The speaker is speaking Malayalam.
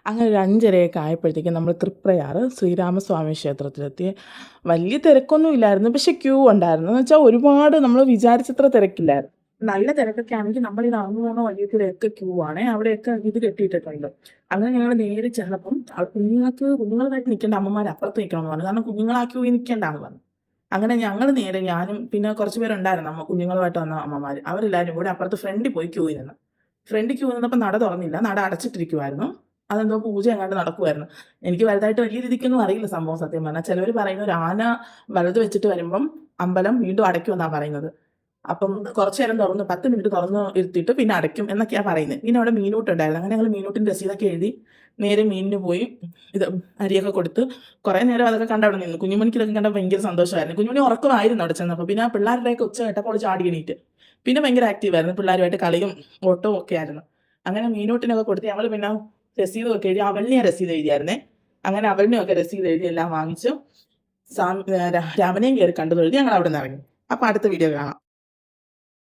അങ്ങനെ ഒരു 5:30 ആയപ്പോഴത്തേക്കും നമ്മൾ തൃപ്രയാർ ശ്രീരാമസ്വാമി ക്ഷേത്രത്തിലെത്തി. വലിയ തിരക്കൊന്നും ഇല്ലായിരുന്നു, പക്ഷെ ക്യൂ ഉണ്ടായിരുന്നു. എന്ന് വെച്ചാൽ ഒരുപാട് നമ്മൾ വിചാരിച്ചത്ര തിരക്കില്ലായിരുന്നു. നല്ല തിരക്കൊക്കെ ആണെങ്കിൽ നമ്മൾ ഈ നടന്നു പോകുന്ന വഴിയൊക്കെ ക്യൂ ആണ്, അവിടെയൊക്കെ ഇത് കെട്ടിയിട്ടിട്ടുണ്ട്. അങ്ങനെ ഞങ്ങൾ നേരെ ചെന്നപ്പം കുഞ്ഞുങ്ങളായിട്ട് നിൽക്കേണ്ട അമ്മമാർ അപ്പുറത്ത് നിൽക്കണമെന്ന് പറഞ്ഞു, കാരണം കുഞ്ഞുങ്ങൾ ആ ക്യൂവിൽ നിൽക്കേണ്ടാന്ന് പറഞ്ഞു. അങ്ങനെ ഞങ്ങൾ നേരെ, ഞാനും പിന്നെ കുറച്ച് പേരുണ്ടായിരുന്നു കുഞ്ഞുങ്ങളുമായിട്ട് വന്ന അമ്മമാർ, അവരെല്ലാവരും കൂടെ അപ്പുറത്ത് ഫ്രണ്ടിൽ പോയി ക്യൂ നിന്ന്. ഫ്രണ്ടിൽ ക്യൂ നിന്നപ്പോൾ നട തുറന്നില്ല, നട അടച്ചിട്ടിരിക്കുമായിരുന്നു. അതെന്തോ പൂജ എങ്ങാണ്ട് നടക്കുമായിരുന്നു. എനിക്ക് വലുതായിട്ട് വലിയ രീതിക്കൊന്നും അറിയില്ല സംഭവം. സത്യം പറഞ്ഞാൽ ചിലവർ പറയുന്ന ഒരു ആന വലത് വെച്ചിട്ട് വരുമ്പം അമ്പലം വീണ്ടും അടയ്ക്കുമെന്നാണ് പറയുന്നത്. അപ്പം കുറച്ച് നേരം തുറന്ന് 10 മിനിറ്റ് തുറന്ന് ഇരുത്തിയിട്ട് പിന്നെ അടയ്ക്കും എന്നൊക്കെയാണ് പറയുന്നത്. പിന്നെ അവിടെ മീനൂട്ടുണ്ടായിരുന്നു. അങ്ങനെ ഞങ്ങൾ മീനൂട്ടിൻ്റെ രസീതൊക്കെ എഴുതി നേരെ മീനിന് പോയി ഇത് അരിയൊക്കെ കൊടുത്ത് കുറേ നേരം അതൊക്കെ കണ്ട് അവിടെ നിന്നു. കുഞ്ഞുമണിക്ക് ഇതൊക്കെ കണ്ടാൽ ഭയങ്കര സന്തോഷമായിരുന്നു. കുഞ്ഞുമണി ഉറക്കമായിരുന്നു അവിടെ ചെന്നപ്പോൾ. പിന്നെ ആ പിള്ളേരുടെയൊക്കെ ഒച്ച കേട്ടപ്പോൾ ചാടി എണീറ്റ്. പിന്നെ ഭയങ്കര ആക്റ്റീവായിരുന്നു, പിള്ളേരുമായിട്ട് കളിയും ഓട്ടവും ഒക്കെ ആയിരുന്നു. അങ്ങനെ മീനൂട്ടിനൊക്കെ കൊടുത്ത് ഞങ്ങൾ പിന്നെ രസീതൊക്കെ എഴുതി. അവളിനെ രസീത് എഴുതിയായിരുന്നേ. അങ്ങനെ അവളിനെയൊക്കെ രസീത് എഴുതി എല്ലാം വാങ്ങിച്ചു. രാമനെയും കയറി കണ്ടു തൊഴുതി ഞങ്ങൾ അവിടെ നിന്ന് ഇറങ്ങി. അപ്പോൾ അടുത്ത വീഡിയോ കാണാം.